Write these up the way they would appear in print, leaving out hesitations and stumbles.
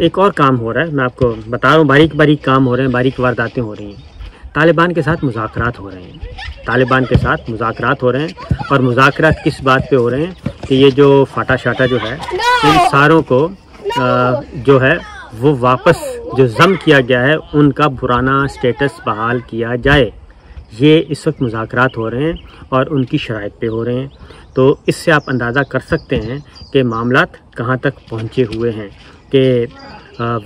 ایک اور کام ہو رہا ہے، میں آپ کو بتا رہا ہوں، باریک باریک کام ہو رہے ہیں، باریک وارداتیں ہو رہی ہیں۔ طالبان کے ساتھ مذاکرات ہو رہے ہیں، طالبان کے ساتھ مذاکرات ہو رہے ہیں، اور مذاکرات کس بات پہ ہو رہے ہیں کہ یہ جو فاٹا شاٹا جو ہے ان ساروں کو جو ہے وہ واپس جو ضم کیا گیا ہے ان کا پرانا سٹیٹس بحال کیا جائے۔ یہ اس وقت مذاکرات ہو رہے ہیں اور ان کی شرائط پہ ہو رہے ہیں۔ تو اس سے آپ اندازہ کر سکتے ہیں کہ معاملات کہاں تک پہنچے ہوئے ہیں کہ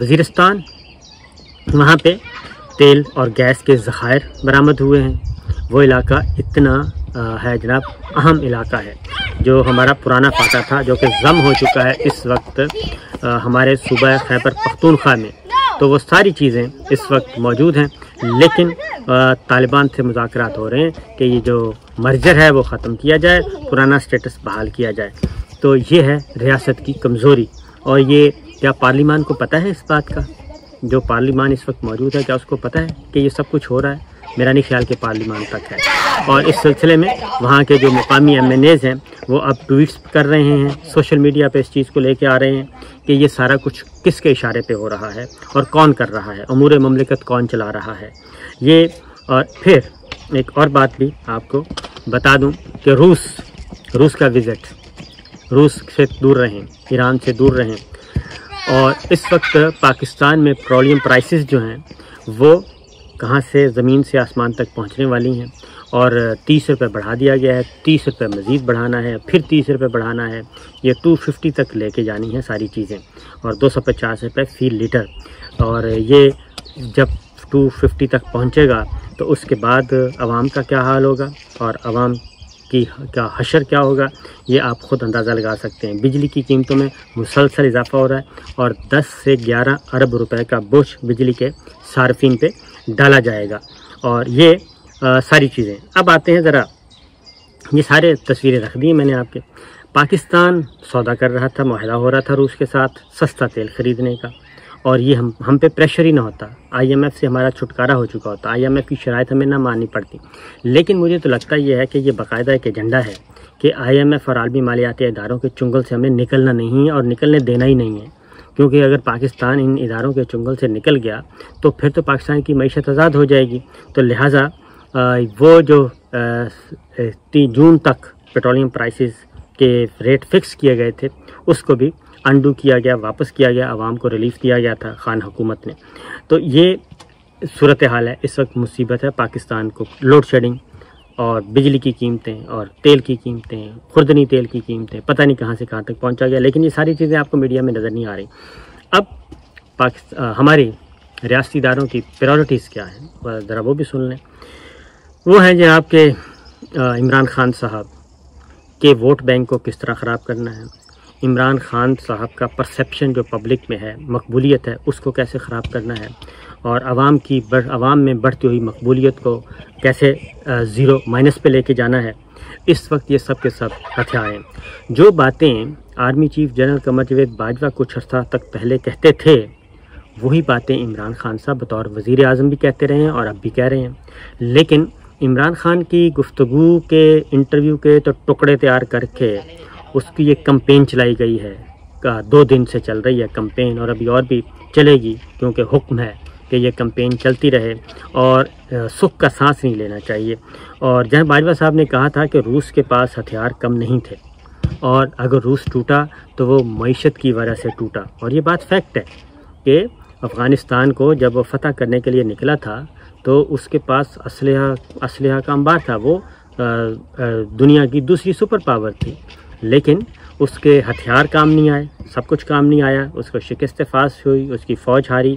وزیرستان وہاں پہ تیل اور گیس کے ذخائر برآمد ہوئے ہیں۔ وہ علاقہ اتنا ہے جناب، اہم علاقہ ہے، جو ہمارا پرانا فاتح تھا، جو کہ ضم ہو چکا ہے اس وقت ہمارے صوبہ خیبر پختونخوا میں۔ تو وہ ساری چیزیں اس وقت موجود ہیں، لیکن طالبان سے مذاکرات ہو رہے ہیں کہ یہ جو مرجر ہے وہ ختم کیا جائے، پرانا سٹیٹس بحال کیا جائے۔ تو یہ ہے ریاست کی کمزوری، اور یہ کیا پارلیمان کو پتہ ہے اس بات کا؟ جو پارلیمان اس وقت موجود ہے، کیا اس کو پتہ ہے کہ یہ سب کچھ ہو رہا ہے؟ میرا نہیں خیال کہ پارلیمان تک ہے۔ اور اس سلسلے میں وہاں کے جو مقامی MNAs ہیں وہ اب ٹویٹس کر رہے ہیں، سوشل میڈیا پہ اس چیز کو لے کے آ رہے ہیں کہ یہ سارا کچھ کس کے اشارے پہ ہو رہا ہے اور کون کر رہا ہے، امور مملکت کون چلا رہا ہے یہ۔ اور پھر ایک اور بات بھی آپ کو بتا دوں کہ روس کا وزٹ، روس سے دور رہیں، ایران سے دور رہیں۔ اور اس وقت پاکستان میں پیٹرولیم پرائسز جو ہیں وہ کہاں سے زمین سے آسمان تک پہنچنے والی ہیں، اور 30 روپے بڑھا دیا گیا ہے، 30 روپے مزید بڑھانا ہے، پھر 30 روپے بڑھانا ہے، یہ 250 تک لے کے جانی ہے ساری چیزیں، اور 250 روپے فی لیٹر۔ اور یہ جب 250 تک پہنچے گا تو اس کے بعد عوام کا کیا حال ہوگا اور عوام کی کیا حشر کیا ہوگا، یہ آپ خود اندازہ لگا سکتے ہیں۔ بجلی کی قیمتوں میں مسلسل اضافہ ہو رہا ہے، اور 10 سے 11 ارب روپے کا بوجھ بجلی کے صارفین پہ ڈالا جائے گا، اور یہ ساری چیزیں۔ اب آتے ہیں ذرا، یہ سارے تصویریں رکھ دی میں نے آپ کے۔ پاکستان سودا کر رہا تھا، معاہدہ ہو رہا تھا روس کے ساتھ سستا تیل خریدنے کا، اور یہ ہم پہ پریشر ہی نہ ہوتا، IMF سے ہمارا چھٹکارا ہو چکا ہوتا، IMF کی شرائط ہمیں نہ ماننی پڑتی۔ لیکن مجھے تو لگتا یہ ہے کہ یہ باقاعدہ ایک ایجنڈا ہے کہ IMF اور عالمی مالیاتی اداروں کے چنگل سے ہمیں نکلنا نہیں ہے، اور نکلنے دینا ہی نہیں ہے، کیونکہ اگر پاکستان ان اداروں کے چنگل سے نکل گیا تو پھر تو پاکستان کی معیشت آزاد ہو جائے گی۔ تو لہٰذا وہ جو 3 جون تک پیٹرولیم پرائسز کے ریٹ فکس کیے گئے تھے اس کو بھی انڈو کیا گیا، واپس کیا گیا، عوام کو ریلیف دیا گیا تھا خان حکومت نے۔ تو یہ صورتحال ہے اس وقت، مصیبت ہے پاکستان کو، لوڈ شیڈنگ اور بجلی کی قیمتیں اور تیل کی قیمتیں، خوردنی تیل کی قیمتیں، پتہ نہیں کہاں سے کہاں تک پہنچا گیا، لیکن یہ ساری چیزیں آپ کو میڈیا میں نظر نہیں آ رہی۔ اب ہماری ریاستی اداروں کی پریورٹیز کیا ہیں، ذرا وہ بھی سن لیں۔ وہ ہیں جناب کہ عمران خان صاحب کے ووٹ بینک کو کس طرح خراب کرنا ہے، عمران خان صاحب کا پرسیپشن جو پبلک میں ہے، مقبولیت ہے، اس کو کیسے خراب کرنا ہے، اور عوام میں بڑھتی ہوئی مقبولیت کو کیسے زیرو مائنس پہ لے کے جانا ہے۔ اس وقت یہ سب کے سب ہتھیار ہیں۔ جو باتیں army chief general Qamar Javed Bajwa کچھ عرصہ تک پہلے کہتے تھے، وہی باتیں عمران خان صاحب بطور وزیر اعظم بھی کہتے رہے ہیں اور اب بھی کہہ رہے ہیں۔ لیکن عمران خان کی گفتگو کے انٹرویو کے تو ٹکڑے تیار کر کے اس کی یہ کمپین چلائی گئی ہے، 2 دن سے چل رہی ہے کمپین، اور ابھی اور بھی چلے گی، کیونکہ حکم ہے کہ یہ کمپین چلتی رہے اور سکھ کا سانس نہیں لینا چاہیے۔ اور جہاں باجوہ صاحب نے کہا تھا کہ روس کے پاس ہتھیار کم نہیں تھے، اور اگر روس ٹوٹا تو وہ معیشت کی وجہ سے ٹوٹا، اور یہ بات فیکٹ ہے کہ افغانستان کو جب وہ فتح کرنے کے لیے نکلا تھا تو اس کے پاس اسلحہ کا انبار تھا، وہ دنیا کی دوسری سپر پاور تھی، لیکن اس کے ہتھیار کام نہیں آئے، سب کچھ کام نہیں آیا، اس کو شکست فاش ہوئی، اس کی فوج ہاری،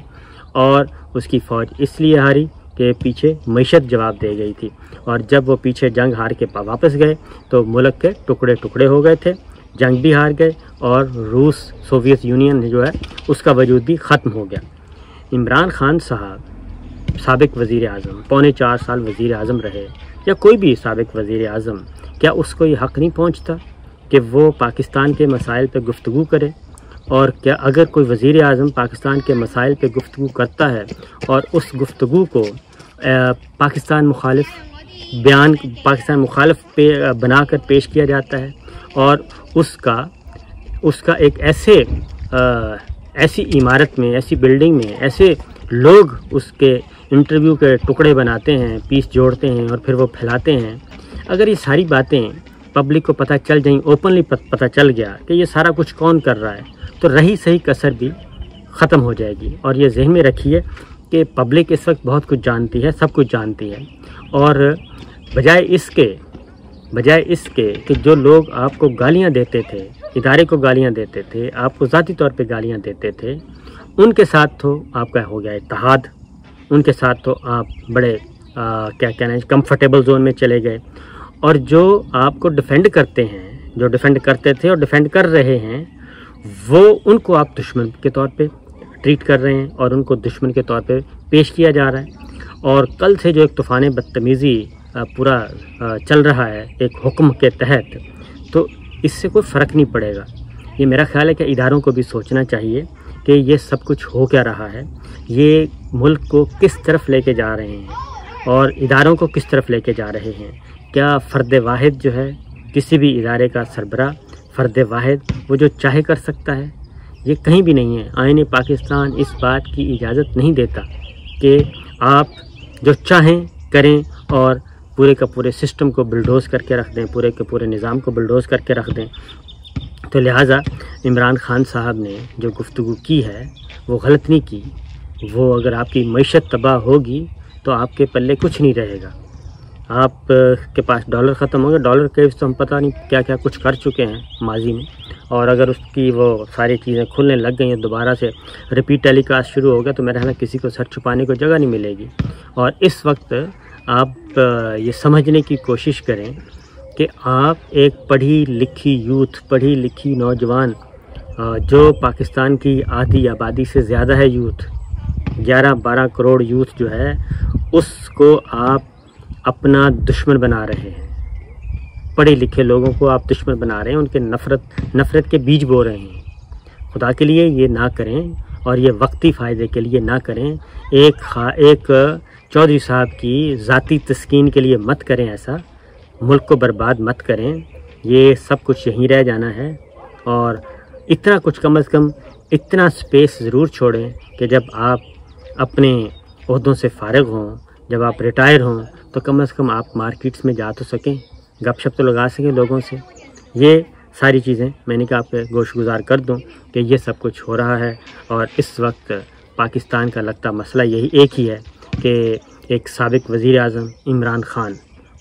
اور اس کی فوج اس لیے ہاری کہ پیچھے معیشت جواب دے گئی تھی، اور جب وہ پیچھے جنگ ہار کے واپس گئے تو ملک کے ٹکڑے ٹکڑے ہو گئے تھے، جنگ بھی ہار گئے، اور روس سوویت یونین جو ہے اس کا وجود بھی ختم ہو گیا۔ عمران خان صاحب سابق وزیر اعظم، 4.25 سال وزیر اعظم رہے، یا کوئی بھی سابق وزیر اعظم، کیا اس کو یہ حق نہیں پہنچتا کہ وہ پاکستان کے مسائل پہ گفتگو کرے؟ اور کیا اگر کوئی وزیر اعظم پاکستان کے مسائل پہ گفتگو کرتا ہے اور اس گفتگو کو پاکستان مخالف پہ بنا کر پیش کیا جاتا ہے، اور اس کا ایک ایسی عمارت میں، ایسی بلڈنگ میں ایسے لوگ اس کے انٹرویو کے ٹکڑے بناتے ہیں، پیس جوڑتے ہیں اور پھر وہ پھیلاتے ہیں. اگر یہ ساری باتیں پبلک کو پتہ چل جائیں، اوپنلی پتہ چل گیا کہ یہ سارا کچھ کون کر رہا ہے، تو رہی صحیح کسر بھی ختم ہو جائے گی. اور یہ ذہن میں رکھیے کہ پبلک اس وقت بہت کچھ جانتی ہے، سب کچھ جانتی ہے، اور بجائے اس کے کہ جو لوگ آپ کو گالیاں دیتے تھے، ادارے کو گالیاں دیتے تھے، آپ کو ذاتی طور پہ گالیاں دیتے تھے، ان کے ساتھ تو آپ کا ہو گیا اتحاد، ان کے ساتھ تو آپ بڑے کیا کہنا ہے کمفرٹیبل زون میں چلے گئے. اور جو آپ کو ڈیفینڈ کرتے ہیں، جو ڈیفینڈ کرتے تھے اور ڈیفینڈ کر رہے ہیں، وہ ان کو آپ دشمن کے طور پہ ٹریٹ کر رہے ہیں اور ان کو دشمن کے طور پہ پیش کیا جا رہا ہے. اور کل سے جو ایک طوفان بدتمیزی پورا چل رہا ہے ایک حکم کے تحت، تو اس سے کوئی فرق نہیں پڑے گا. یہ میرا خیال ہے کہ اداروں کو بھی سوچنا چاہیے کہ یہ سب کچھ ہو کیا رہا ہے، یہ ملک کو کس طرف لے کے جا رہے ہیں اور اداروں کو کس طرف لے کے جا رہے ہیں. کیا فرد واحد جو ہے کسی بھی ادارے کا سربراہ، فرد واحد وہ جو چاہے کر سکتا ہے؟ یہ کہیں بھی نہیں ہے. آئین پاکستان اس بات کی اجازت نہیں دیتا کہ آپ جو چاہیں کریں اور پورے کا پورے سسٹم کو بلڈوز کر کے رکھ دیں، پورے کے پورے نظام کو بلڈوز کر کے رکھ دیں. تو لہٰذا عمران خان صاحب نے جو گفتگو کی ہے وہ غلط نہیں کی. وہ اگر آپ کی معیشت تباہ ہوگی تو آپ کے پلے کچھ نہیں رہے گا. آپ کے پاس ڈالر ختم ہوں گے، ڈالر کے تو ہم پتہ نہیں کیا کیا کچھ کر چکے ہیں ماضی میں، اور اگر اس کی وہ ساری چیزیں کھلنے لگ گئی ہیں، دوبارہ سے ریپیٹ ٹیلی کاسٹ شروع ہو گیا، تو میرے خیال میں کسی کو سر چھپانے کو جگہ نہیں ملے گی. اور اس وقت آپ یہ سمجھنے کی کوشش کریں کہ آپ ایک پڑھی لکھی یوتھ، پڑھی لکھی نوجوان، جو پاکستان کی آدھی آبادی سے زیادہ ہے یوتھ، 11-12 کروڑ یوتھ جو ہے، اس کو آپ اپنا دشمن بنا رہے ہیں. پڑھے لکھے لوگوں کو آپ دشمن بنا رہے ہیں، ان کے نفرت کے بیج بو رہے ہیں. خدا کے لیے یہ نہ کریں اور یہ وقتی فائدے کے لیے نہ کریں. ایک چودھری صاحب کی ذاتی تسکین کے لیے مت کریں ایسا، ملک کو برباد مت کریں. یہ سب کچھ یہیں رہ جانا ہے، اور اتنا کچھ کم از کم اتنا سپیس ضرور چھوڑیں کہ جب آپ اپنے عہدوں سے فارغ ہوں، جب آپ ریٹائر ہوں، تو کم از کم آپ مارکیٹس میں جا تو سکیں، گپ شپ تو لگا سکیں لوگوں سے. یہ ساری چیزیں میں نے کہا آپ پہ گوش گزار کر دوں کہ یہ سب کچھ ہو رہا ہے. اور اس وقت پاکستان کا لگتا مسئلہ یہی ایک ہی ہے کہ ایک سابق وزیر اعظم عمران خان،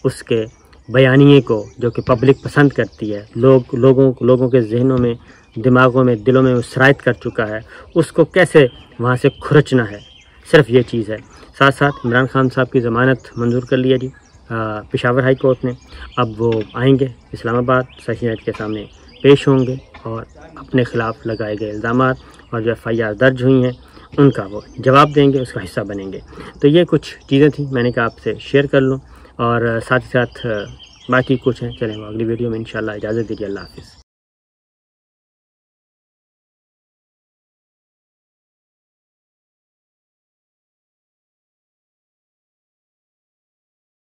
اس کے بیانیے کو جو کہ پبلک پسند کرتی ہے، لوگوں کے ذہنوں میں، دماغوں میں، دلوں میں سرایت کر چکا ہے، اس کو کیسے وہاں سے کھرچنا ہے، صرف یہ چیز ہے. ساتھ ساتھ عمران خان صاحب کی ضمانت منظور کر لیا جی پشاور ہائی کورٹ نے. اب وہ آئیں گے اسلام آباد، سیشن کے سامنے پیش ہوں گے اور اپنے خلاف لگائے گئے الزامات اور جو FIR درج ہوئی ہیں ان کا وہ جواب دیں گے، اس کا حصہ بنیں گے. تو یہ کچھ چیزیں تھیں میں نے کہا آپ سے شیئر کر لوں، اور ساتھ ہی ساتھ باقی کچھ ہیں، چلیں وہ اگلی ویڈیو میں انشاءاللہ. اجازت دیجیے، اللہ حافظ.